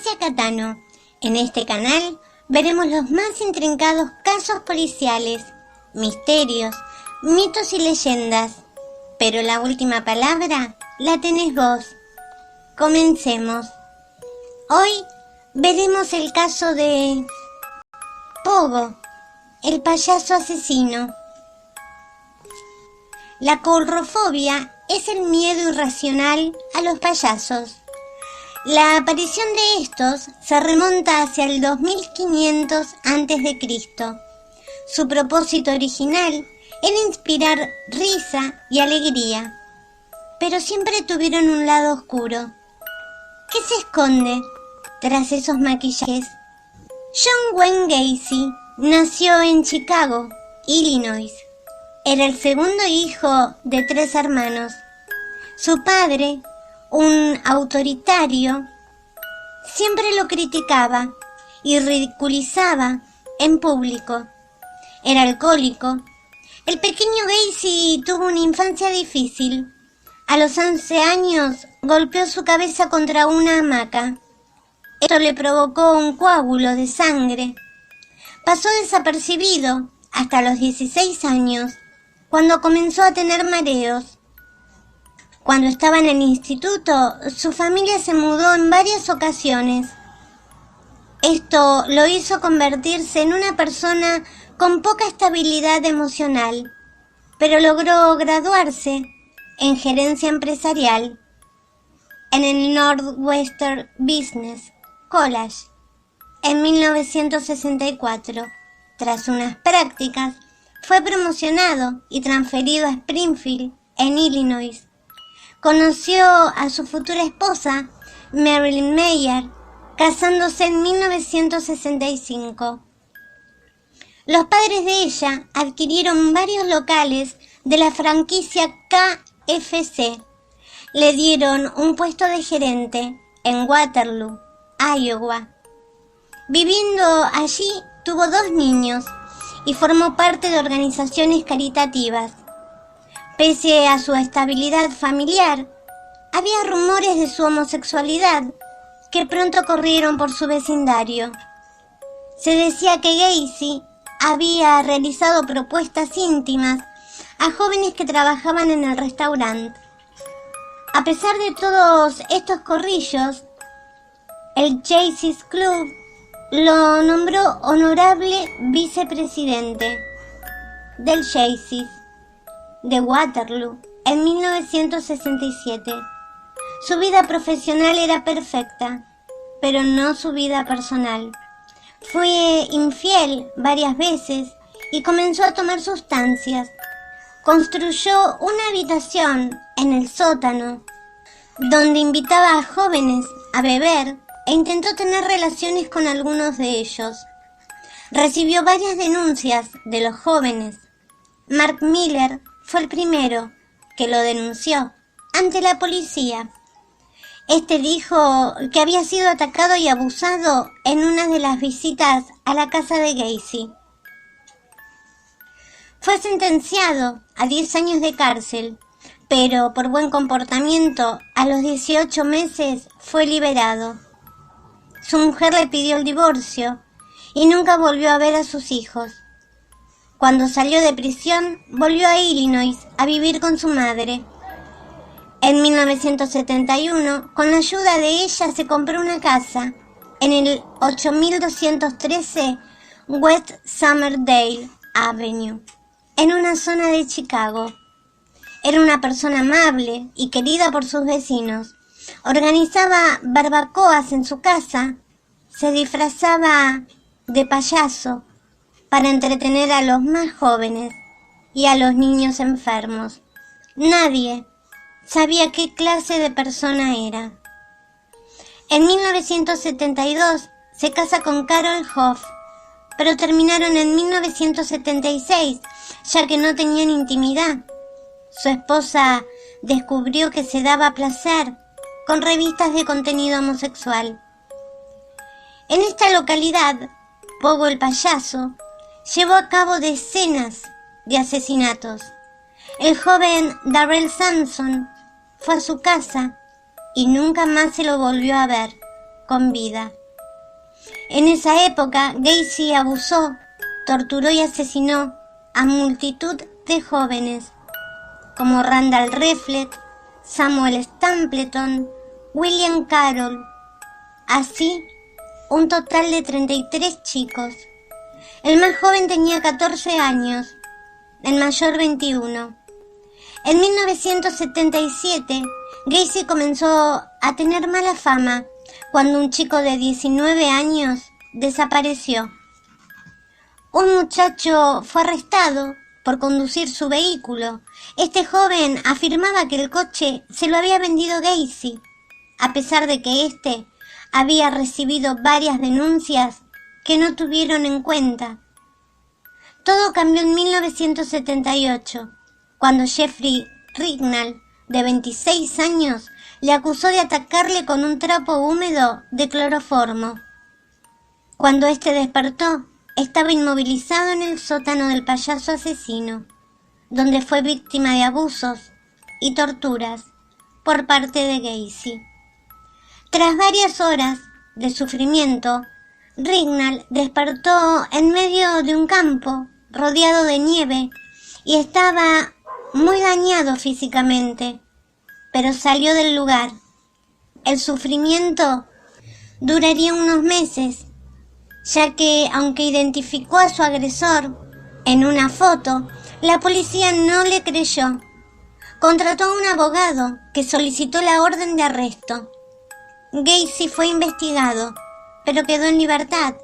Patricia Catano. En este canal veremos los más intrincados casos policiales, misterios, mitos y leyendas. Pero la última palabra la tenés vos. Comencemos. Hoy veremos el caso de Pogo, el payaso asesino. La coulrofobia es el miedo irracional a los payasos. La aparición de estos se remonta hacia el 2500 a.C. Su propósito original era inspirar risa y alegría, pero siempre tuvieron un lado oscuro. ¿Qué se esconde tras esos maquillajes? John Wayne Gacy nació en Chicago, Illinois. Era el segundo hijo de 3 hermanos. Su padre, un autoritario, siempre lo criticaba y ridiculizaba en público. Era alcohólico. El pequeño Gacy tuvo una infancia difícil. A los 11 años golpeó su cabeza contra una hamaca. Esto le provocó un coágulo de sangre. Pasó desapercibido hasta los 16 años, cuando comenzó a tener mareos. Cuando estaba en el instituto, su familia se mudó en varias ocasiones. Esto lo hizo convertirse en una persona con poca estabilidad emocional, pero logró graduarse en gerencia empresarial en el Northwestern Business College en 1964. Tras unas prácticas, fue promocionado y transferido a Springfield, en Illinois. Conoció a su futura esposa, Marilyn Meyer, casándose en 1965. Los padres de ella adquirieron varios locales de la franquicia KFC. Le dieron un puesto de gerente en Waterloo, Iowa. Viviendo allí, tuvo 2 niños y formó parte de organizaciones caritativas. Pese a su estabilidad familiar, había rumores de su homosexualidad que pronto corrieron por su vecindario. Se decía que Gacy había realizado propuestas íntimas a jóvenes que trabajaban en el restaurante. A pesar de todos estos corrillos, el Jaycees Club lo nombró honorable vicepresidente del Jaycees de Waterloo en 1967. Su vida profesional era perfecta, pero no su vida personal. Fue infiel varias veces y comenzó a tomar sustancias. Construyó una habitación en el sótano, donde invitaba a jóvenes a beber e intentó tener relaciones con algunos de ellos. Recibió varias denuncias de los jóvenes. Mark Miller fue el primero que lo denunció ante la policía. Este dijo que había sido atacado y abusado en una de las visitas a la casa de Gacy. Fue sentenciado a 10 años de cárcel, pero por buen comportamiento a los 18 meses fue liberado. Su mujer le pidió el divorcio y nunca volvió a ver a sus hijos. Cuando salió de prisión, volvió a Illinois a vivir con su madre. En 1971, con la ayuda de ella, se compró una casa en el 8213 West Somerdale Avenue, en una zona de Chicago. Era una persona amable y querida por sus vecinos. Organizaba barbacoas en su casa, se disfrazaba de payaso para entretener a los más jóvenes y a los niños enfermos. Nadie sabía qué clase de persona era. En 1972 se casa con Carol Hoff, pero terminaron en 1976, ya que no tenían intimidad. Su esposa descubrió que se daba placer con revistas de contenido homosexual. En esta localidad, Pogo el payaso llevó a cabo decenas de asesinatos. El joven Darrell Sampson fue a su casa y nunca más se lo volvió a ver. con vida. En esa época, Gacy abusó, torturó y asesinó a multitud de jóvenes, como Randall Reflett, Samuel Stapleton, William Carroll, así un total de 33 chicos. El más joven tenía 14 años, el mayor 21. En 1977, Gacy comenzó a tener mala fama cuando un chico de 19 años desapareció. Un muchacho fue arrestado por conducir su vehículo. Este joven afirmaba que el coche se lo había vendido Gacy, a pesar de que éste había recibido varias denuncias que no tuvieron en cuenta. Todo cambió en 1978, cuando Jeffrey Rignall, de 26 años, le acusó de atacarle con un trapo húmedo de cloroformo. Cuando éste despertó, estaba inmovilizado en el sótano del payaso asesino, donde fue víctima de abusos y torturas por parte de Gacy. Tras varias horas de sufrimiento, Rignall despertó en medio de un campo rodeado de nieve y estaba muy dañado físicamente, pero salió del lugar. El sufrimiento duraría unos meses, ya que aunque identificó a su agresor en una foto, la policía no le creyó. Contrató a un abogado que solicitó la orden de arresto. Gacy fue investigado, pero quedó en libertad.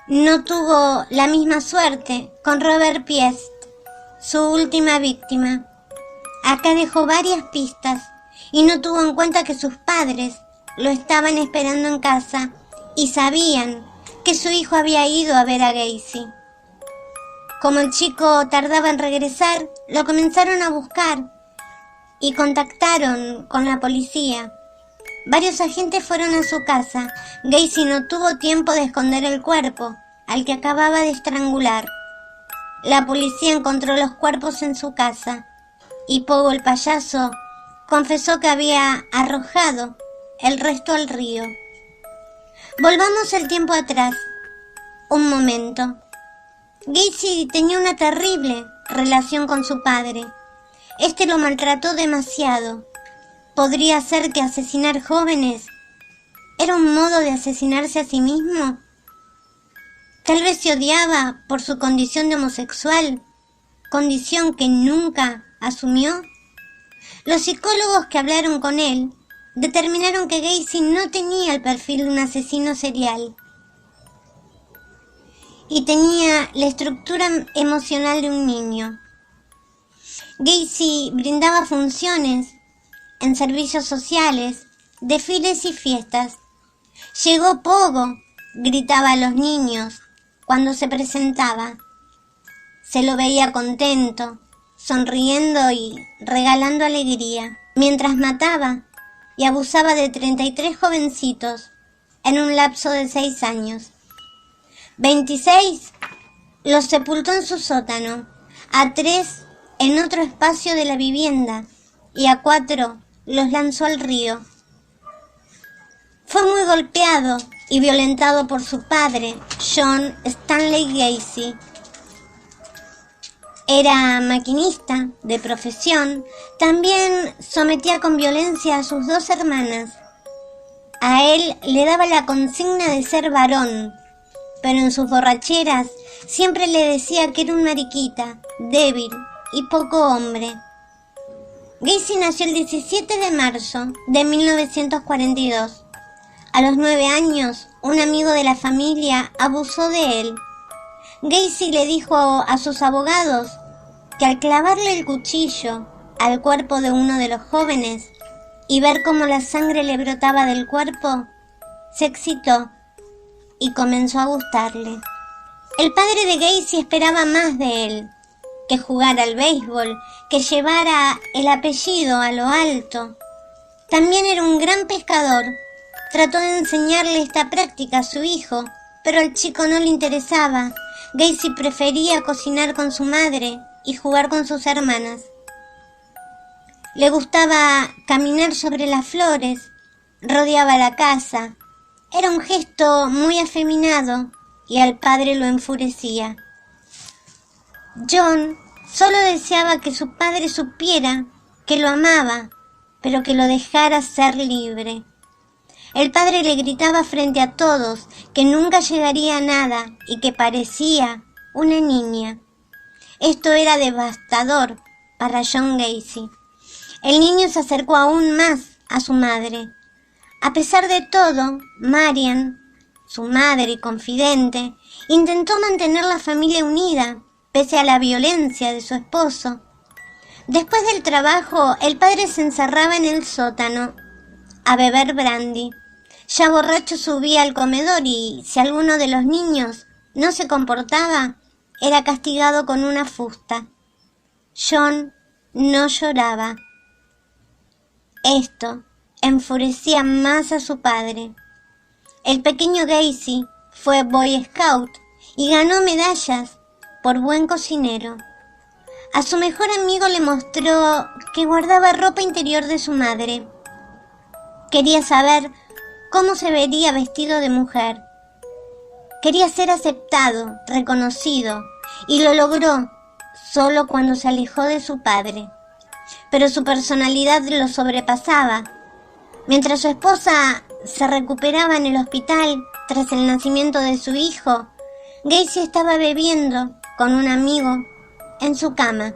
No tuvo la misma suerte con Robert Piest, su última víctima. Acá dejó varias pistas y no tuvo en cuenta que sus padres lo estaban esperando en casa y sabían que su hijo había ido a ver a Gacy. Como el chico tardaba en regresar, lo comenzaron a buscar y contactaron con la policía. Varios agentes fueron a su casa. Gacy no tuvo tiempo de esconder el cuerpo, al que acababa de estrangular. La policía encontró los cuerpos en su casa y Pogo el payaso confesó que había arrojado el resto al río. Volvamos el tiempo atrás, un momento. Gacy tenía una terrible relación con su padre. Este lo maltrató demasiado. ¿Podría ser que asesinar jóvenes era un modo de asesinarse a sí mismo? Tal vez se odiaba por su condición de homosexual, condición que nunca asumió. Los psicólogos que hablaron con él determinaron que Gacy no tenía el perfil de un asesino serial y tenía la estructura emocional de un niño. Gacy brindaba funciones en servicios sociales, desfiles y fiestas. Llegó Pogo, gritaba a los niños cuando se presentaba. Se lo veía contento, sonriendo y regalando alegría, mientras mataba y abusaba de 33 jovencitos en un lapso de 6 años. 26 los sepultó en su sótano, a 3 en otro espacio de la vivienda y a 4 los lanzó al río. Fue muy golpeado y violentado por su padre, John Stanley Gacy. Era maquinista de profesión. También sometía con violencia a sus 2 hermanas. A él le daba la consigna de ser varón, pero en sus borracheras siempre le decía que era un mariquita, débil y poco hombre. Gacy nació el 17 de marzo de 1942. A los 9 años, un amigo de la familia abusó de él. Gacy le dijo a sus abogados que al clavarle el cuchillo al cuerpo de uno de los jóvenes y ver cómo la sangre le brotaba del cuerpo, se excitó y comenzó a gustarle. El padre de Gacy esperaba más de él, que jugara al béisbol, que llevara el apellido a lo alto. También era un gran pescador. Trató de enseñarle esta práctica a su hijo, pero al chico no le interesaba. Gacy prefería cocinar con su madre y jugar con sus hermanas. Le gustaba caminar sobre las flores, rodeaba la casa. Era un gesto muy afeminado y al padre lo enfurecía. John solo deseaba que su padre supiera que lo amaba, pero que lo dejara ser libre. El padre le gritaba frente a todos que nunca llegaría a nada y que parecía una niña. Esto era devastador para John Gacy. El niño se acercó aún más a su madre. A pesar de todo, Marian, su madre y confidente, intentó mantener la familia unida, pese a la violencia de su esposo. Después del trabajo, el padre se encerraba en el sótano a beber brandy. Ya borracho subía al comedor y, si alguno de los niños no se comportaba, era castigado con una fusta. John no lloraba. Esto enfurecía más a su padre. El pequeño Gacy fue Boy Scout y ganó medallas por buen cocinero. A su mejor amigo le mostró que guardaba ropa interior de su madre. Quería saber cómo se vería vestido de mujer. Quería ser aceptado, reconocido, y lo logró solo cuando se alejó de su padre. Pero su personalidad lo sobrepasaba. Mientras su esposa se recuperaba en el hospital tras el nacimiento de su hijo, Gacy estaba bebiendo con un amigo en su cama.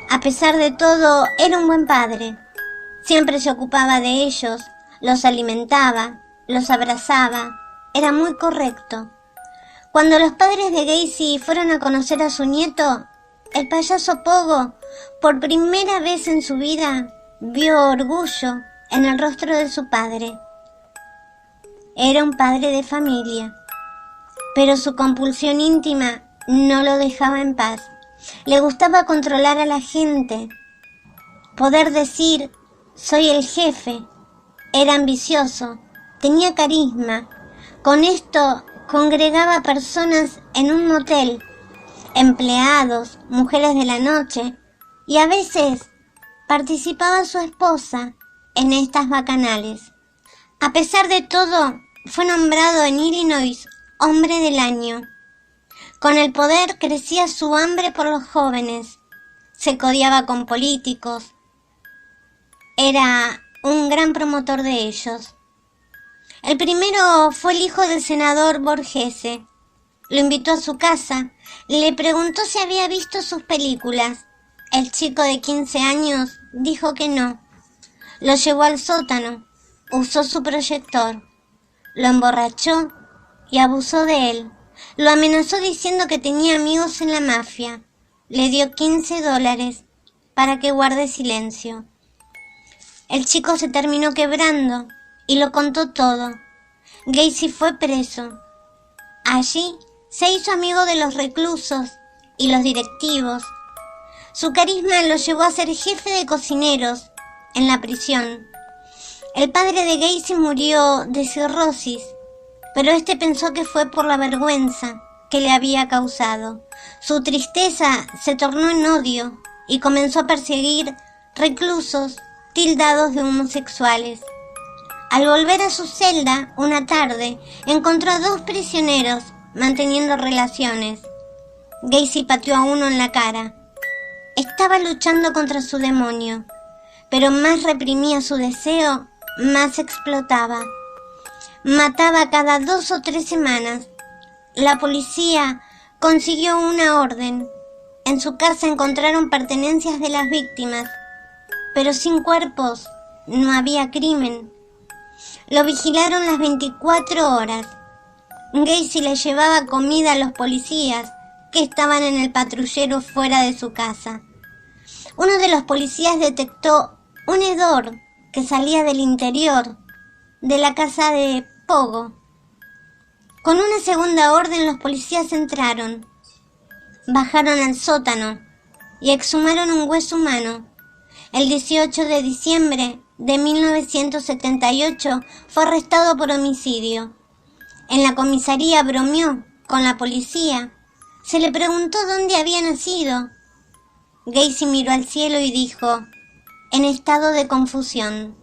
A pesar de todo, era un buen padre. Siempre se ocupaba de ellos, los alimentaba, los abrazaba, era muy correcto. Cuando los padres de Gacy fueron a conocer a su nieto, el payaso Pogo, por primera vez en su vida, vio orgullo en el rostro de su padre. Era un padre de familia, pero su compulsión íntima no lo dejaba en paz. Le gustaba controlar a la gente, poder decir, soy el jefe. Era ambicioso, tenía carisma. Con esto congregaba personas en un motel, empleados, mujeres de la noche, y a veces participaba su esposa en estas bacanales. A pesar de todo, fue nombrado en Illinois Hombre del Año. Con el poder crecía su hambre por los jóvenes. Se codiaba con políticos. Era un gran promotor de ellos. El primero fue el hijo del senador Borghese. Lo invitó a su casa. Le preguntó si había visto sus películas. El chico de 15 años dijo que no. Lo llevó al sótano. Usó su proyector. Lo emborrachó y abusó de él. Lo amenazó diciendo que tenía amigos en la mafia. Le dio $15 para que guarde silencio. El chico se terminó quebrando y lo contó todo. Gacy fue preso. Allí se hizo amigo de los reclusos y los directivos. Su carisma lo llevó a ser jefe de cocineros en la prisión. El padre de Gacy murió de cirrosis, pero este pensó que fue por la vergüenza que le había causado. Su tristeza se tornó en odio y comenzó a perseguir reclusos tildados de homosexuales. Al volver a su celda una tarde, encontró a 2 prisioneros manteniendo relaciones. Gacy pateó a uno en la cara. Estaba luchando contra su demonio, pero más reprimía su deseo, más explotaba. Mataba cada 2 o 3 semanas. La policía consiguió una orden. En su casa encontraron pertenencias de las víctimas, pero sin cuerpos no había crimen. Lo vigilaron las 24 horas. Gacy le llevaba comida a los policías que estaban en el patrullero fuera de su casa. Uno de los policías detectó un hedor que salía del interior de la casa de Pogo. Con una segunda orden los policías entraron, bajaron al sótano y exhumaron un hueso humano. El 18 de diciembre de 1978 fue arrestado por homicidio. En la comisaría bromeó con la policía. Se le preguntó dónde había nacido. Gacy miró al cielo y dijo, en estado de confusión.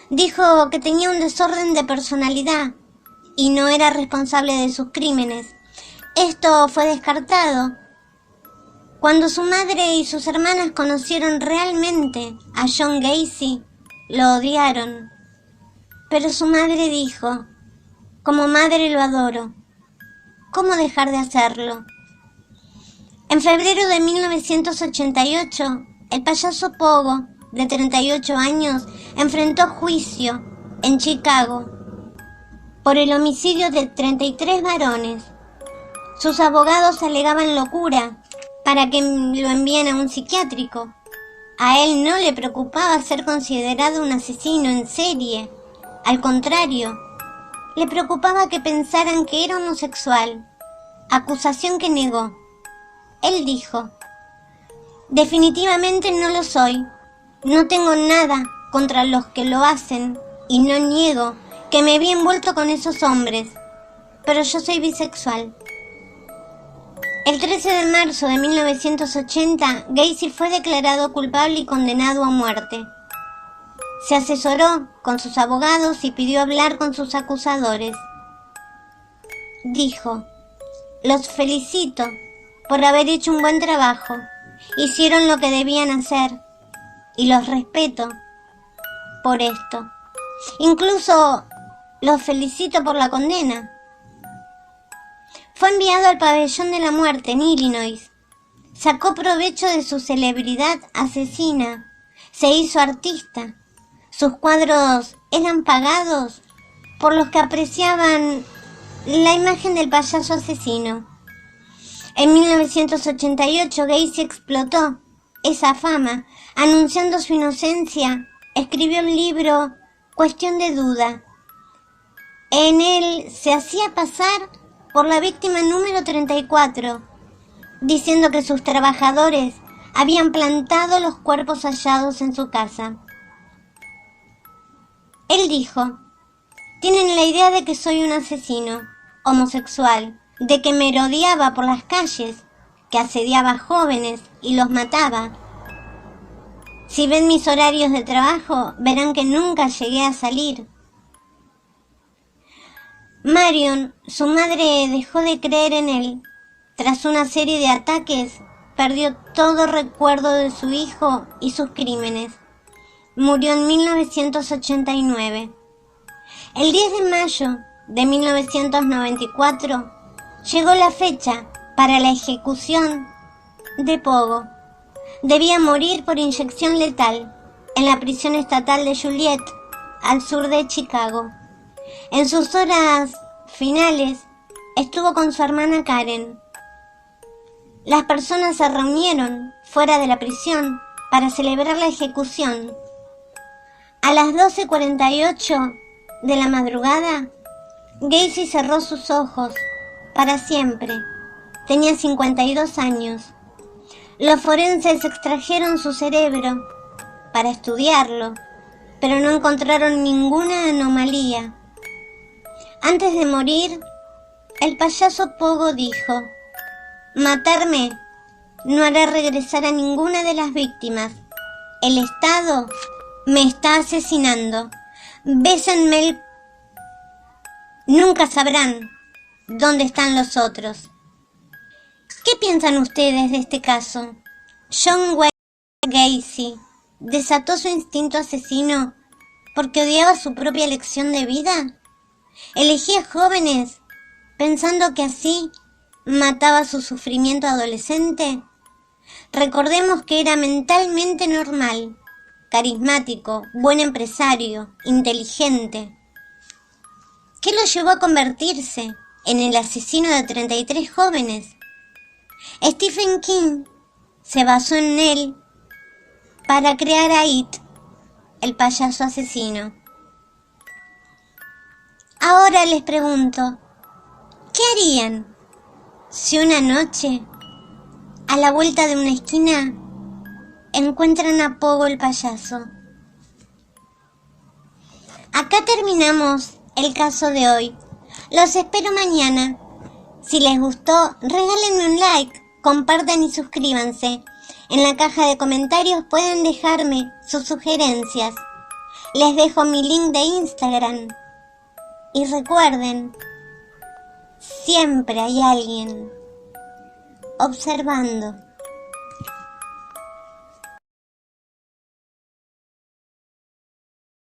Dijo que tenía un desorden de personalidad y no era responsable de sus crímenes. Esto fue descartado. Cuando su madre y sus hermanas conocieron realmente a John Gacy, lo odiaron. Pero su madre dijo: como madre lo adoro. ¿Cómo dejar de hacerlo? En febrero de 1988, el payaso Pogo, de 38 años, enfrentó juicio en Chicago por el homicidio de 33 varones. Sus abogados alegaban locura para que lo envíen a un psiquiátrico. A él no le preocupaba ser considerado un asesino en serie. Al contrario, le preocupaba que pensaran que era homosexual, acusación que negó. Él dijo: definitivamente no lo soy. No tengo nada contra los que lo hacen y no niego que me vi envuelto con esos hombres, pero yo soy bisexual. El 13 de marzo de 1980, Gacy fue declarado culpable y condenado a muerte. Se asesoró con sus abogados y pidió hablar con sus acusadores. Dijo: los felicito por haber hecho un buen trabajo. Hicieron lo que debían hacer y los respeto por esto. Incluso los felicito por la condena. Fue enviado al pabellón de la muerte en Illinois. Sacó provecho de su celebridad asesina. Se hizo artista. Sus cuadros eran pagados por los que apreciaban la imagen del payaso asesino. En 1988, Gacy explotó esa fama. Anunciando su inocencia, escribió el libro Cuestión de duda. En él se hacía pasar por la víctima número 34, diciendo que sus trabajadores habían plantado los cuerpos hallados en su casa. Él dijo: tienen la idea de que soy un asesino, homosexual, de que merodeaba por las calles, que asediaba a jóvenes y los mataba. Si ven mis horarios de trabajo, verán que nunca llegué a salir. Marion, su madre, dejó de creer en él. Tras una serie de ataques, perdió todo recuerdo de su hijo y sus crímenes. Murió en 1989. El 10 de mayo de 1994 llegó la fecha para la ejecución de Pogo. Debía morir por inyección letal en la prisión estatal de Joliet, al sur de Chicago. En sus horas finales estuvo con su hermana Karen. Las personas se reunieron fuera de la prisión para celebrar la ejecución. A las 12:48 de la madrugada, Gacy cerró sus ojos para siempre. Tenía 52 años. Los forenses extrajeron su cerebro para estudiarlo, pero no encontraron ninguna anomalía. Antes de morir, el payaso Pogo dijo: matarme no hará regresar a ninguna de las víctimas. El Estado me está asesinando. Bésenme el... Nunca sabrán dónde están los otros. ¿Qué piensan ustedes de este caso? John Wayne Gacy desató su instinto asesino porque odiaba su propia elección de vida. Elegía jóvenes pensando que así mataba su sufrimiento adolescente. Recordemos que era mentalmente normal, carismático, buen empresario, inteligente. ¿Qué lo llevó a convertirse en el asesino de 33 jóvenes? Stephen King se basó en él para crear a It, el payaso asesino. Ahora les pregunto, ¿qué harían si una noche, a la vuelta de una esquina, encuentran a Pogo el payaso? Acá terminamos el caso de hoy. Los espero mañana. Si les gustó, regálenme un like, compartan y suscríbanse. En la caja de comentarios pueden dejarme sus sugerencias. Les dejo mi link de Instagram. Y recuerden, siempre hay alguien observando.